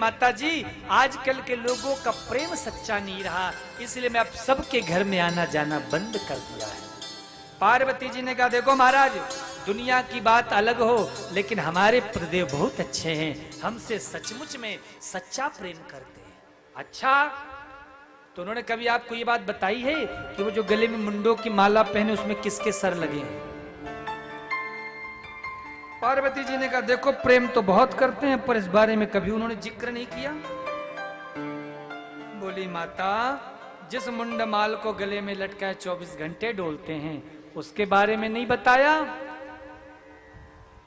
माता जी आजकल के लोगों का प्रेम सच्चा नहीं रहा, इसलिए मैं अब सबके घर में आना जाना बंद कर दिया है। पार्वती जी ने कहा देखो महाराज, दुनिया की बात अलग हो लेकिन हमारे पतिदेव बहुत अच्छे हैं, हमसे सचमुच में सच्चा प्रेम करते हैं। अच्छा, तो उन्होंने कभी आपको ये बात बताई है कि वो जो गले में मुंडों की माला पहने उसमें किसके सर लगे हैं? पार्वती जी ने कहा देखो प्रेम तो बहुत करते हैं पर इस बारे में कभी उन्होंने जिक्र नहीं किया। बोली माता, जिस मुंड माल को गले में लटकाए 24 घंटे डोलते हैं उसके बारे में नहीं बताया।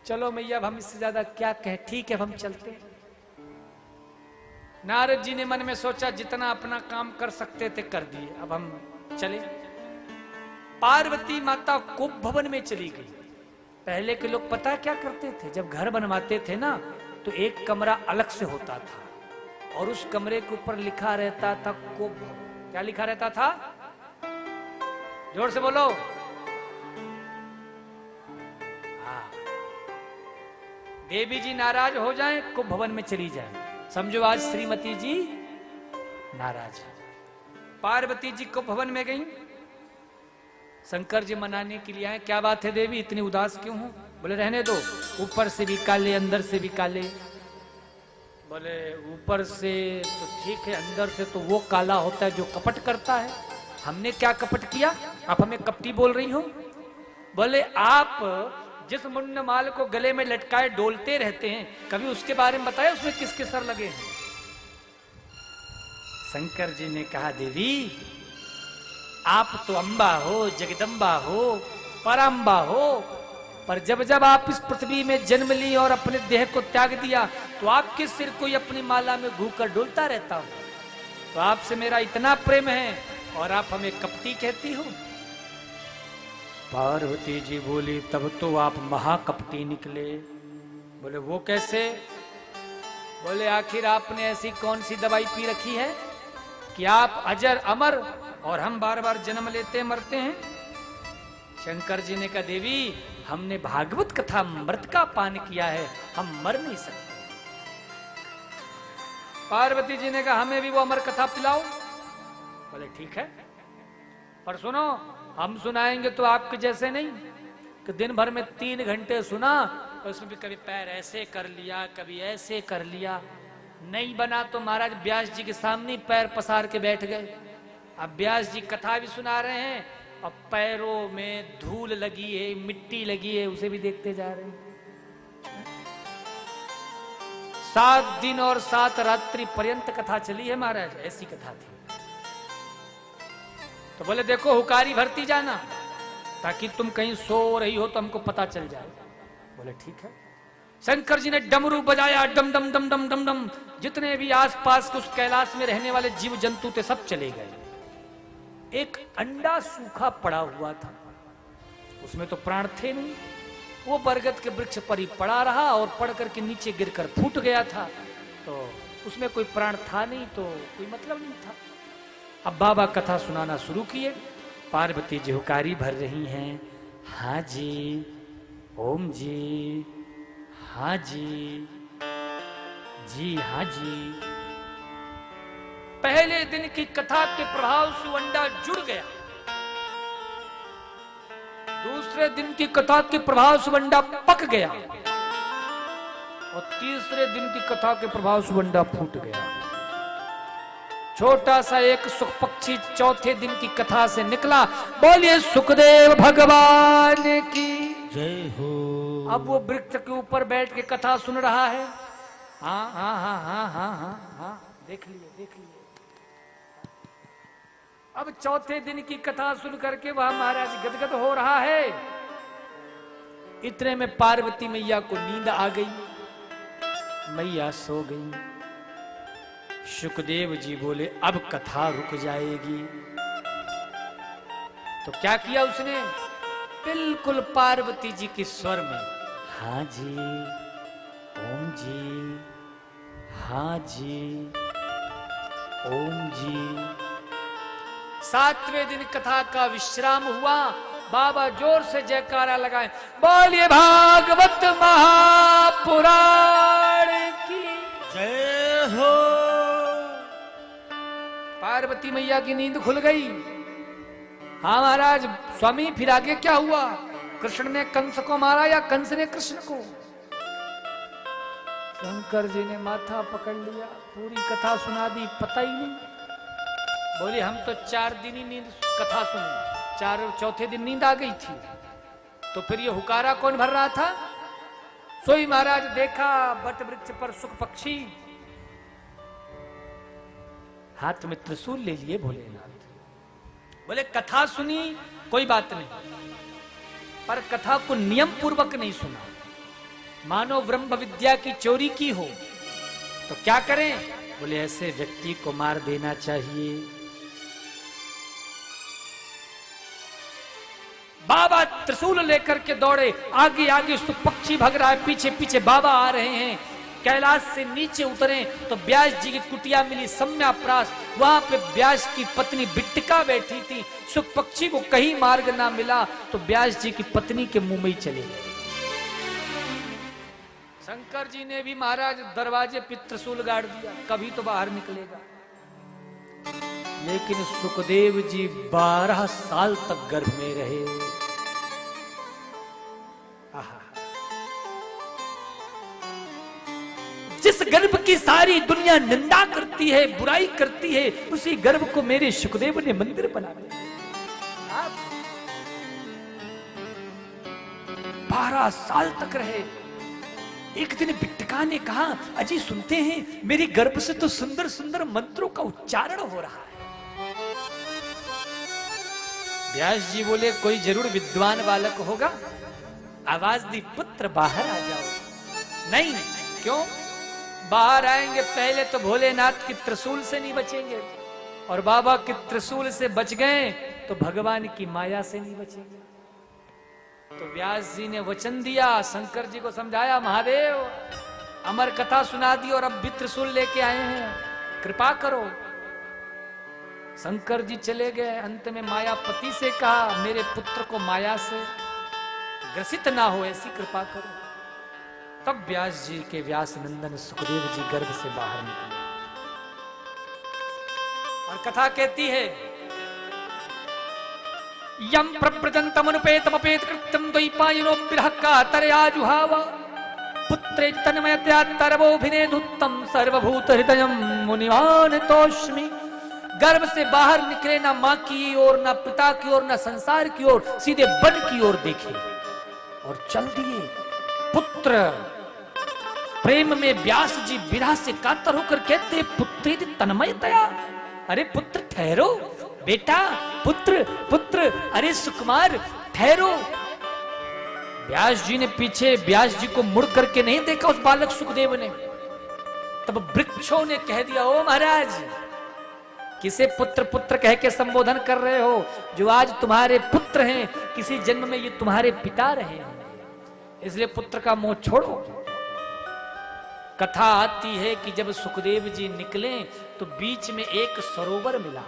चलो मैया अब हम इससे ज्यादा क्या कहें, ठीक है अब हम चलते हैं। नारद जी ने मन में सोचा जितना अपना काम कर सकते थे कर दिए, अब हम चले। पार्वती माता कुंभ भवन में चली गई। पहले के लोग पता क्या करते थे, जब घर बनवाते थे ना तो एक कमरा अलग से होता था और उस कमरे के ऊपर लिखा रहता था कुंभ। क्या लिखा रहता था? जोर से बोलो। हाँ, देवी जी नाराज हो जाएं कुंभ भवन में चली जाएं, समझो आज श्रीमती जी नाराज है। पार्वती जी कुंभ भवन में गई, शंकर जी मनाने के लिए आए। क्या बात है देवी, इतनी उदास क्यों हो? बोले रहने दो, ऊपर से भी काले अंदर से भी काले। बोले ऊपर से तो ठीक है, अंदर से तो वो काला होता है जो कपट करता है। हमने क्या कपट किया, आप हमें कपटी बोल रही हो? बोले आप जिस मुंड माल को गले में लटकाए डोलते रहते हैं कभी उसके बारे में बताया उसमें किसके सर लगे हैं? शंकर जी ने कहा देवी आप तो अम्बा हो, जगदम्बा हो, पराम्बा हो, पर जब जब आप इस पृथ्वी में जन्म ली और अपने देह को त्याग दिया तो आपके सिर को ही अपनी माला में घूकर डोलता रहता हूं। तो आपसे मेरा इतना प्रेम है और आप हमें कपटी कहती हो। पार्वती जी बोली तब तो आप महाकपटी निकले। बोले वो कैसे? बोले आखिर आपने ऐसी कौन सी दवाई पी रखी है कि आप अजर अमर और हम बार बार जन्म लेते मरते हैं? शंकर जी ने कहा देवी हमने भागवत कथा अमृत का पान किया है, हम मर नहीं सकते। पार्वती जी ने कहा हमें भी वो अमर कथा पिलाओ। बोले ठीक है, पर सुनो हम सुनाएंगे तो आपके जैसे नहीं कि दिन भर में 3 घंटे सुना और उसमें भी कभी पैर ऐसे कर लिया कभी ऐसे कर लिया। नहीं बना तो महाराज व्यास जी के सामने पैर पसार के बैठ गए। अब व्यास जी कथा भी सुना रहे हैं और पैरों में धूल लगी है, मिट्टी लगी है, उसे भी देखते जा रहे हैं। 7 दिन और 7 रात्रि पर्यंत कथा चली है महाराज, ऐसी कथा थी। तो बोले देखो हुकारी भरती जाना ताकि तुम कहीं सो रही हो तो हमको पता चल जाए। बोले ठीक है। शंकर जी ने डमरू बजाया, डम डम डम डम डम डम। जितने भी आसपास के उस कैलाश में रहने वाले जीव जंतु थे सब चले गए। एक अंडा सूखा पड़ा हुआ था, उसमें तो प्राण थे नहीं, वो बरगद के वृक्ष पर ही पड़ा रहा और पड़ करके नीचे गिरकर फूट गया था। तो उसमें कोई प्राण था नहीं तो कोई मतलब नहीं था। अब बाबा कथा सुनाना शुरू किए। पार्वती जी हुकारी भर रही हैं, हाँ जी, ओम जी, हाँ जी, जी हाँ जी। पहले दिन की कथा के प्रभाव से अंडा जुड़ गया। दूसरे दिन की कथा के प्रभाव से अंडा पक गया और तीसरे दिन की कथा के प्रभाव से अंडा फूट गया। छोटा सा एक सुख पक्षी चौथे दिन की कथा से निकला। बोलिए सुखदेव भगवान की जय हो। अब वो वृक्ष के ऊपर बैठ के कथा सुन रहा है। हाँ हाँ हाँ हाँ हाँ हाँ हाँ, देख लिए देख लिए। अब चौथे दिन की कथा सुन करके वह महाराज गदगद हो रहा है। इतने में पार्वती मैया को नींद आ गई, मैया सो गई। सुखदेव जी बोले अब कथा रुक जाएगी। तो क्या किया उसने, बिल्कुल पार्वती जी के स्वर में, हाँ जी, ओम जी, हाँ जी, ओम जी। 7वें दिन कथा का विश्राम हुआ। बाबा जोर से जयकारा लगाए, बोलिए भागवत महापुराण की जय हो। पार्वती मैया की नींद खुल गई। हाँ महाराज स्वामी, फिर आगे क्या हुआ? कृष्ण ने कंस को मारा या कंस ने कृष्ण को? शंकर जी ने माथा पकड़ लिया, पूरी कथा सुना दी, पता ही नहीं। बोले हम तो 4 दिन ही नींद कथा सुनी, 4 और चौथे दिन नींद आ गई थी। तो फिर ये हुकारा कौन भर रहा था? सोई महाराज देखा बट वृक्ष पर सुख पक्षी, हाथ में त्रिशूल ले लिए भोलेनाथ। बोले कथा सुनी कोई बात नहीं, पर कथा को नियम पूर्वक नहीं सुना। मानो ब्रह्म विद्या की चोरी की हो तो क्या करें? बोले ऐसे व्यक्ति को मार देना चाहिए। बाबा त्रिशूल लेकर के दौड़े, आगे आगे सुपक्षी भग रहा है, पीछे पीछे बाबा आ रहे हैं। कैलाश से नीचे उतरे तो व्यास जी की कुटिया मिली सम्याप्रास, वहां पे व्यास की पत्नी बिट्टिका बैठी थी। सुपक्षी को कहीं मार्ग ना मिला तो व्यास जी की पत्नी के मुंह में ही चले गए। शंकर जी ने भी महाराज दरवाजे पे त्रिशूल गाड़ दिया, कभी तो बाहर निकलेगा। लेकिन सुखदेव जी 12 साल तक गर्भ में रहे। जिस गर्भ की सारी दुनिया निंदा करती है, बुराई करती है, उसी गर्भ को मेरे सुखदेव ने मंदिर बना दिया। 12 साल तक रहे। एक दिन बिट्टिका ने कहा, अजी सुनते हैं मेरी गर्भ से तो सुंदर सुंदर मंत्रों का उच्चारण हो रहा है। व्यास जी बोले कोई जरूर विद्वान बालक होगा। आवाज दी, पुत्र बाहर आ जाओ। नहीं, क्यों? बाहर आएंगे पहले तो भोलेनाथ की त्रिशूल से नहीं बचेंगे, और बाबा की त्रिशूल से बच गए तो भगवान की माया से नहीं बचेंगे। तो व्यास जी ने वचन दिया, शंकर जी को समझाया, महादेव अमर कथा सुना दी और अब भी त्रिशूल लेके आए हैं, कृपा करो। शंकर जी चले गए। अंत में मायापति से कहा, मेरे पुत्र को माया से ग्रसित ना हो ऐसी कृपा करो। तब व्यास जी के व्यास नंदन सुखदेव जी गर्भ से बाहर निकले। और कथा कहती है, यम प्रव्रजन्तमनुपेतमपेत कृत्यं द्वैपायनो विरहका तरयाजुहाव पुत्रे तन्मयतया तरवोभिनेदुत्तम सर्वभूत हृदयं मुनिमानतोस्मि। गर्भ से बाहर निकले, ना मां की ओर, ना पिता की ओर, ना संसार की ओर, सीधे वन की ओर देखे और चल दिए। पुत्र प्रेम में व्यास जी विरह से कातर होकर कहते, पुत्रे तन्मयतया, अरे पुत्र ठहरो, बेटा पुत्र पुत्र, अरे सुकुमार ठहरो। व्यास जी ने पीछे व्यास जी को मुड़ करके नहीं देखा उस बालक सुखदेव ने। तब वृक्षों ने कह दिया, ओ महाराज किसे पुत्र पुत्र कह के संबोधन कर रहे हो? जो आज तुम्हारे पुत्र हैं, किसी जन्म में ये तुम्हारे पिता रहे हैं, इसलिए पुत्र का मोह छोड़ो। कथा आती है कि जब सुखदेव जी निकले तो बीच में एक सरोवर मिला,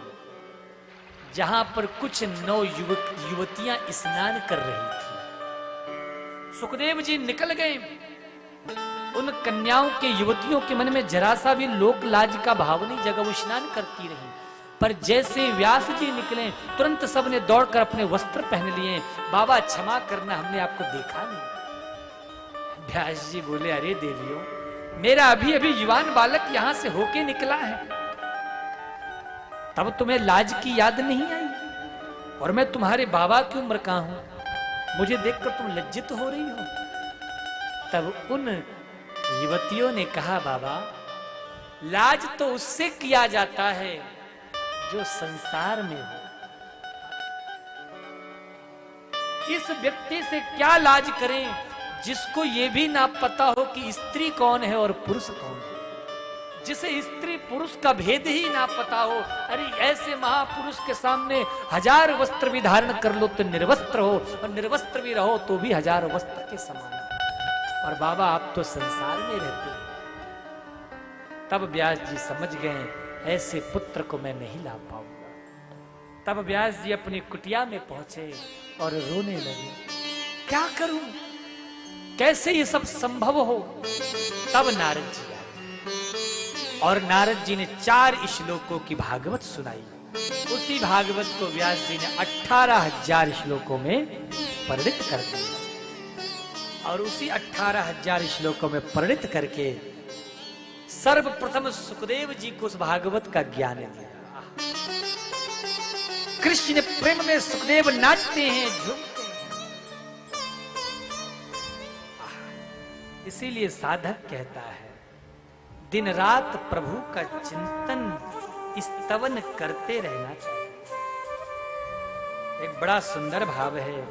जहां पर कुछ 9 युवतियां स्नान कर रही थी। सुखदेव जी निकल गए। उन कन्याओं के, युवतियों के मन में जरा सा भी लोक लाज का भाव नहीं जगा, वो स्नान करती रही। पर जैसे व्यास जी निकले, तुरंत सबने दौड़कर अपने वस्त्र पहन लिए। बाबा क्षमा करना, हमने आपको देखा नहीं। व्यास जी बोले, अरे देवियों, मेरा अभी अभी युवान बालक यहां से होके निकला है, तब तुम्हें लाज की याद नहीं आई? और मैं तुम्हारे बाबा की उम्र का हूं, मुझे देखकर तुम लज्जित हो रही हो? तब उन युवतियों ने कहा, बाबा लाज तो उससे किया जाता है जो संसार में हो। इस व्यक्ति से क्या लाज करें जिसको ये भी ना पता हो कि स्त्री कौन है और पुरुष कौन है, जिसे स्त्री पुरुष का भेद ही ना पता हो। अरे ऐसे महापुरुष के सामने 1000 वस्त्र भी धारण कर लो तो निर्वस्त्र हो, और निर्वस्त्र भी रहो तो भी 1000 वस्त्र के समान। और बाबा आप तो संसार में रहते हैं। तब व्यास जी समझ गए, ऐसे पुत्र को मैं नहीं ला पाऊंगा। तब व्यास जी अपनी कुटिया में पहुंचे और रोने लगे, क्या करूं, कैसे ये सब संभव हो? तब नारद जी आए और नारद जी ने 4 श्लोकों की भागवत सुनाई। उसी भागवत को व्यास जी ने 18,000 श्लोकों में परिणित कर दिया और उसी 18,000 श्लोकों में परिणित करके सर्वप्रथम सुखदेव जी को उस भागवत का ज्ञान दिया। कृष्ण प्रेम में सुखदेव नाचते हैं, झूमते हैं। इसीलिए साधक कहता है दिन रात प्रभु का चिंतन स्तवन करते रहना चाहिए। एक बड़ा सुंदर भाव है।